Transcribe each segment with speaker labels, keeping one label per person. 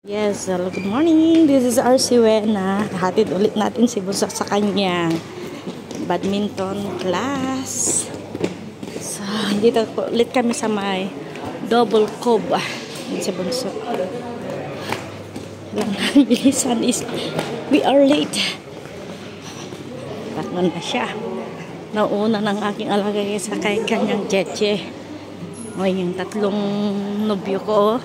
Speaker 1: Yes, hello, good morning. This is RC Wena. Hatid ulit natin si Busak sa kanyang badminton class. So, dito ulit kami sa may double cove. Yan si Bunso. Lang bilisan is we are late. Tatlo na siya. Nauna ng aking alagay sa kay kanyang jeje. O yung tatlong nobyo ko.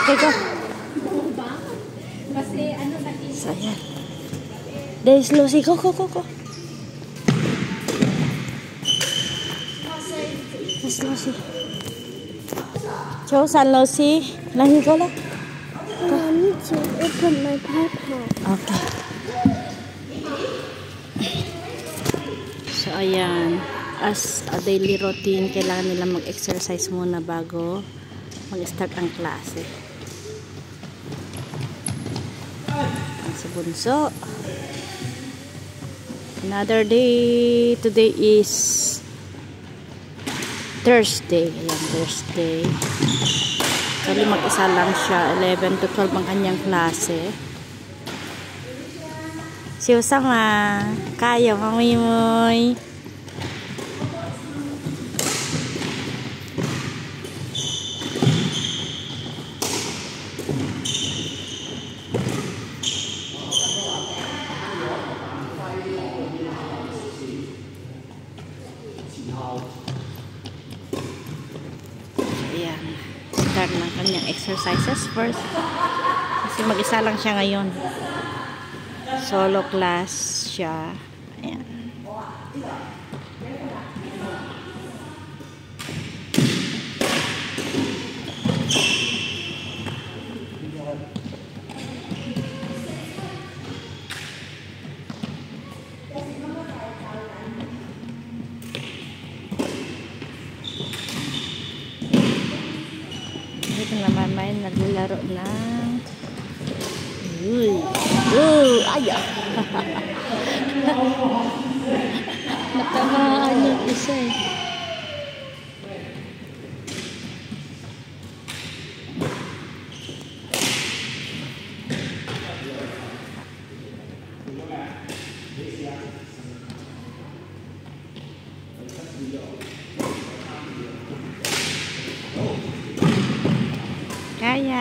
Speaker 1: Okay, go.
Speaker 2: Kasi ano sa
Speaker 1: So, ayan. There's Lucy. Go. There's Lucy. Joe, San Lucy. Lahi ko lang.
Speaker 2: I need to open my iPad.
Speaker 1: Okay. So, ayan. As a daily routine, kailangan nila mag-exercise muna bago mag-start ang klase. Ang sa Bunso. Another day. Today is Thursday. Ayan, Thursday. Kali mag-isa lang siya. 11 to 12 ang kanyang klase. Si Usama. Kaya, mamoy. Ayan. Start ng kanyang exercises first. Kasi mag-isa lang siya ngayon. Solo class siya. Ayan. Dito naman may naglalaro ng ay! Natamaan yung isa eh. Kaya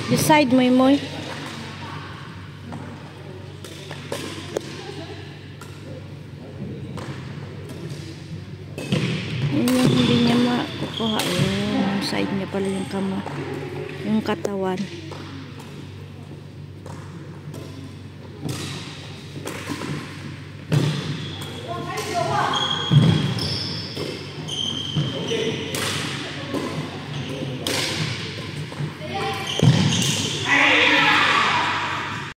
Speaker 1: decide mo mo. Yung hindi niya makukuha yung side niya pala yung yung katawan.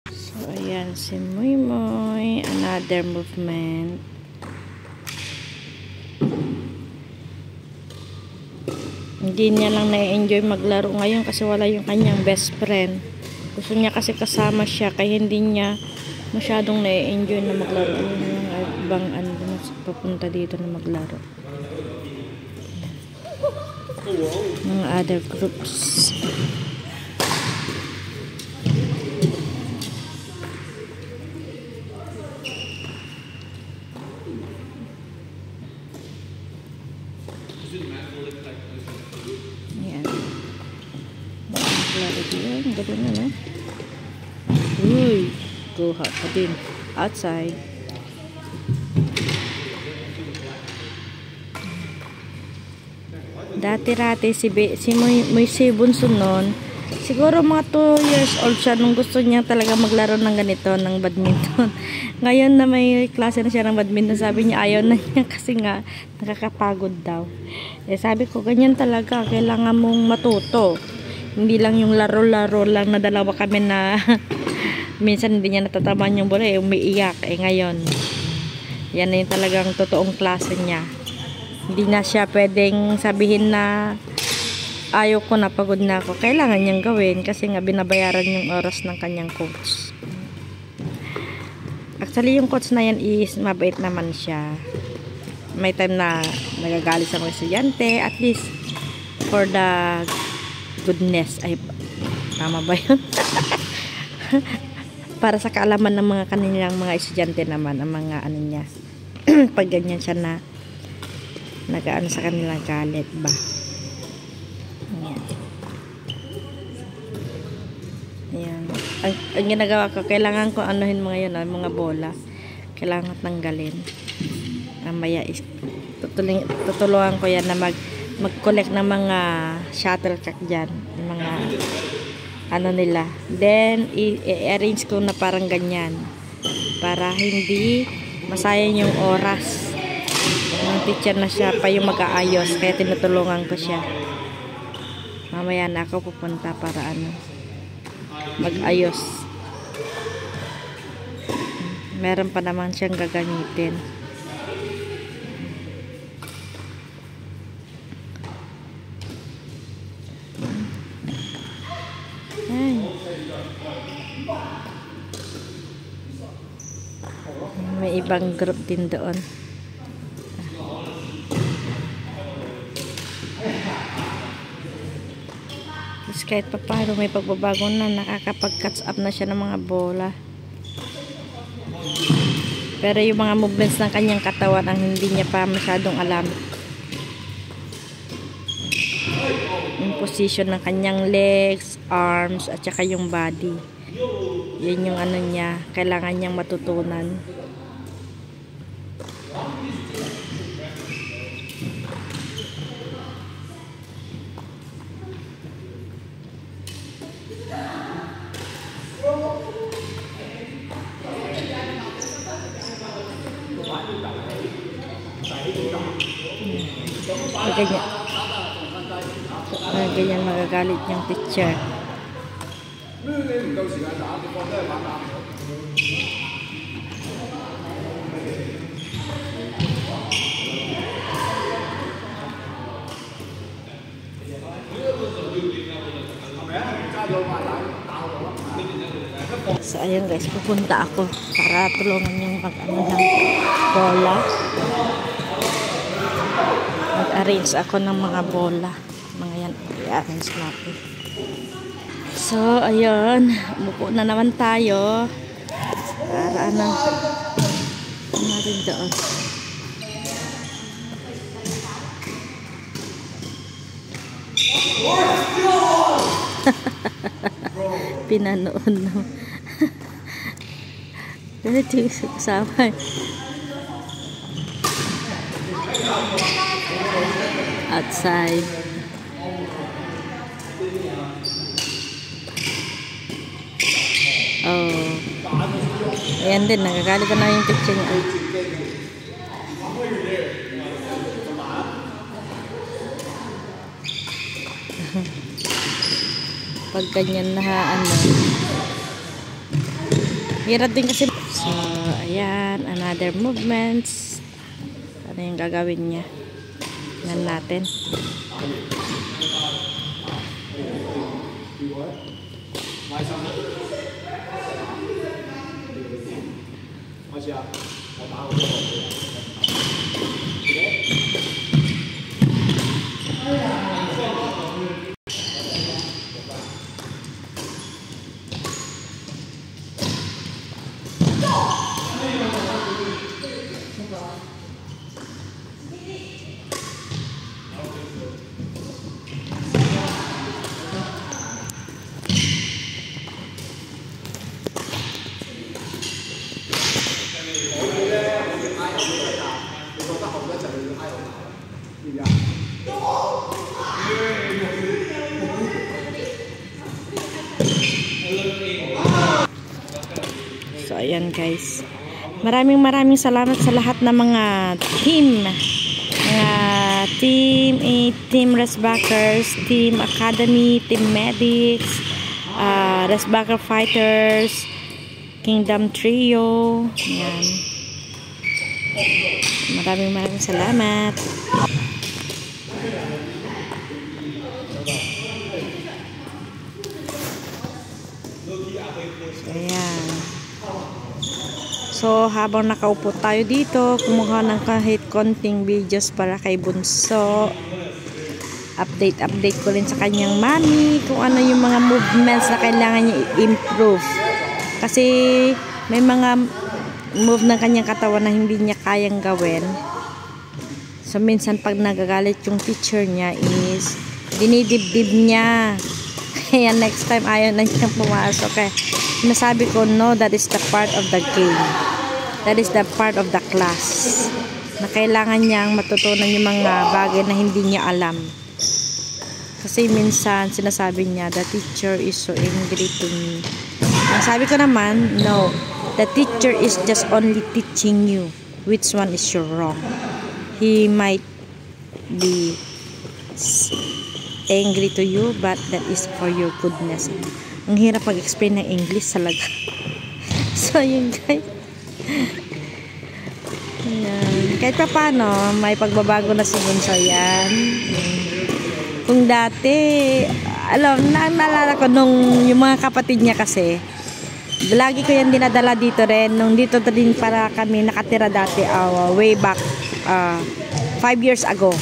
Speaker 1: So ayan si Moy, another movement. Hindi niya lang na-enjoy maglaro ngayon kasi wala yung kanyang best friend. Gusto niya kasi kasama siya kaya hindi niya masyadong na-enjoy na maglaro. Yung ibang papunta dito na maglaro. Mga other groups. Ayan. Maglaro din. Galing na, no? Uy! Kuha pa din. Outside. Dati-rati si Bunso nun, Siguro mga 2 years old siya nung gusto niya talaga maglaro ng ganito, ng badminton. Ngayon na may klase na siya ng badminton, sabi niya ayaw na niya kasi nga nakakapagod daw. Sabi ko, ganyan talaga, kailangan mong matuto. Hindi lang yung laro-laro lang na dalawa kami na minsan hindi niya natatamaan yung bola, umiiyak. Ngayon, yan na yung talagang totoong klase niya. Hindi na siya pwedeng sabihin na ayaw ko na, pagod na ako. Kailangan niyang gawin kasi nga binabayaran yung oras ng kanyang coach. Actually, yung coach na yan is mabait naman siya. May time na nagagalit sa mga estudyante. At least, for the goodness. Ay, tama ba yun? Para sa kaalaman ng mga kanilang mga estudyante naman, ang mga ano niya. Pag ganyan siya na nagaano sa kanilang galit ba. Ayan. Ang ginagawa ko, kailangan ko anuhin mga yun, mga bola. Kailangan tanggalin. Mamaya tutulungan ko yan na mag-collect ng mga shuttlecock dyan. Yung mga ano nila. Then, i-arrange ko na parang ganyan. Para hindi masayang yung oras. Yung teacher na siya pa yung mag-aayos. Kaya tinutulungan ko siya. Mamaya na ako pupunta para mag-ayos. Meron pa naman siyang gagamitin. Ay. May ibang group din doon. Kahit pa paano may pagbabago na, nakakapag-catch up na siya ng mga bola. Pero yung mga movements ng kanyang katawan ang hindi niya pa masyadong alam. Yung position ng kanyang legs, arms, at saka yung body. Yun yung ano niya, kailangan niyang matutunan. Ganyan magagalit yung teacher. So ayun guys, pupunta ako para tulungan yung mag-ano ng bola. Mag-arrange ako ng mga bola. Mga yan, i-arrange natin. So, ayun. Umupo na naman tayo. Para natin doon. Pinanoon no. Ito yung kasama. Outside. Oh. Ayan din, nagagalit na yung teacher niya. Pag ganyan na hirap din kasi. So, ayan, another movements. Ano yung gagawin niya? Tingnan natin. ayan guys. Maraming salamat sa lahat ng mga team. Team Resbackers, Team Academy, Team Medics, Resbacker Fighters, Kingdom Trio. Ayan. Maraming salamat. Ayan. So, habang nakaupo tayo dito, kumuha ng kahit konting videos para kay Bunso. Update ko rin sa kanyang mami kung ano yung mga movements na kailangan niya i-improve. Kasi may mga move ng kanyang katawan na hindi niya kayang gawin. So, minsan pag nagagalit yung teacher niya is dinidibdib niya. Kaya next time ayaw na niyang pumasok. Kaya sinasabi ko, no, that is the part of the game. That is the part of the class. Na kailangan niyang matutunan yung mga bagay na hindi niya alam. Kasi minsan sinasabi niya, the teacher is so angry to me. Ang sabi ko naman, no, the teacher is just only teaching you which one is your wrong. He might be angry to you, but that is for your goodness. Ang hirap mag-explain ng English talaga. So, yun guys. Ayan. Kahit pa paano, may pagbabago na si Bunso yan. Kung dati, naalala ko nung yung mga kapatid niya kasi, lagi ko yan dinadala dito rin. Nung dito din para kami nakatira dati, way back 5 years ago.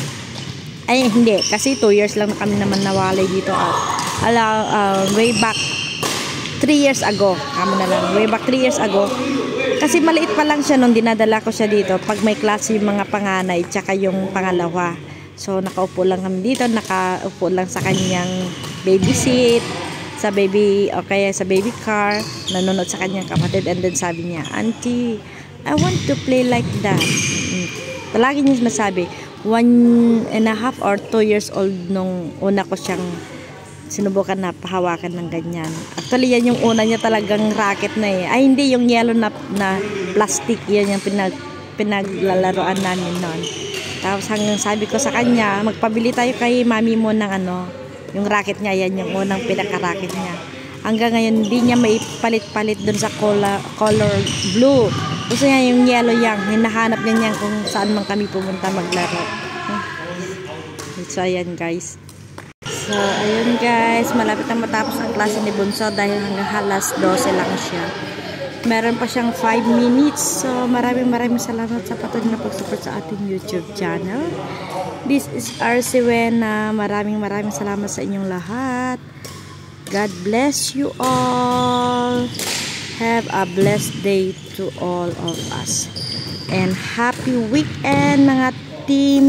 Speaker 1: Ay, hindi. Kasi 2 years lang na kami naman nawalay dito. Way back 3 years ago. Way back 3 years ago. Kasi maliit pa lang siya nung dinadala ko siya dito. Pag may klase yung mga panganay, tsaka yung pangalawa. So, nakaupo lang kami dito. Nakaupo lang sa kanyang baby seat. Sa baby car. Nanonood sa kanyang kapatid. And then sabi niya, Auntie, I want to play like that. Palagi niya masabi, 1.5 or 2 years old nung una ko siyang sinubukan na pahawakan ng ganyan. Actually, yan yung una niya talagang racket na eh. Ay, hindi, yung yellow na plastic. Yan yung pinaglalaroan namin noon. Tapos hanggang sabi ko sa kanya, magpabili tayo kay mami mo ng yung racket niya. Yan yung unang pinaka-racket niya. Hanggang ngayon, hindi niya maipalit-palit dun sa color blue. Gusto niya yung yellow yang. Hinahanap niya kung saan man kami pumunta maglaro. So, ayan guys. So, ayun guys. Malapit na matapos ang klase ni Bunso dahil hanggang halas 12 lang siya. Meron pa siyang 5 minutes. So, maraming salamat sa patuloy na pag-support sa ating YouTube channel. This is RC Wena. Maraming salamat sa inyong lahat. God bless you all. Have a blessed day to all of us. And happy weekend mga Team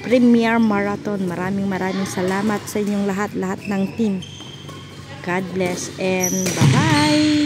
Speaker 1: Premier Marathon. Maraming salamat sa inyong lahat ng team. God bless and bye-bye.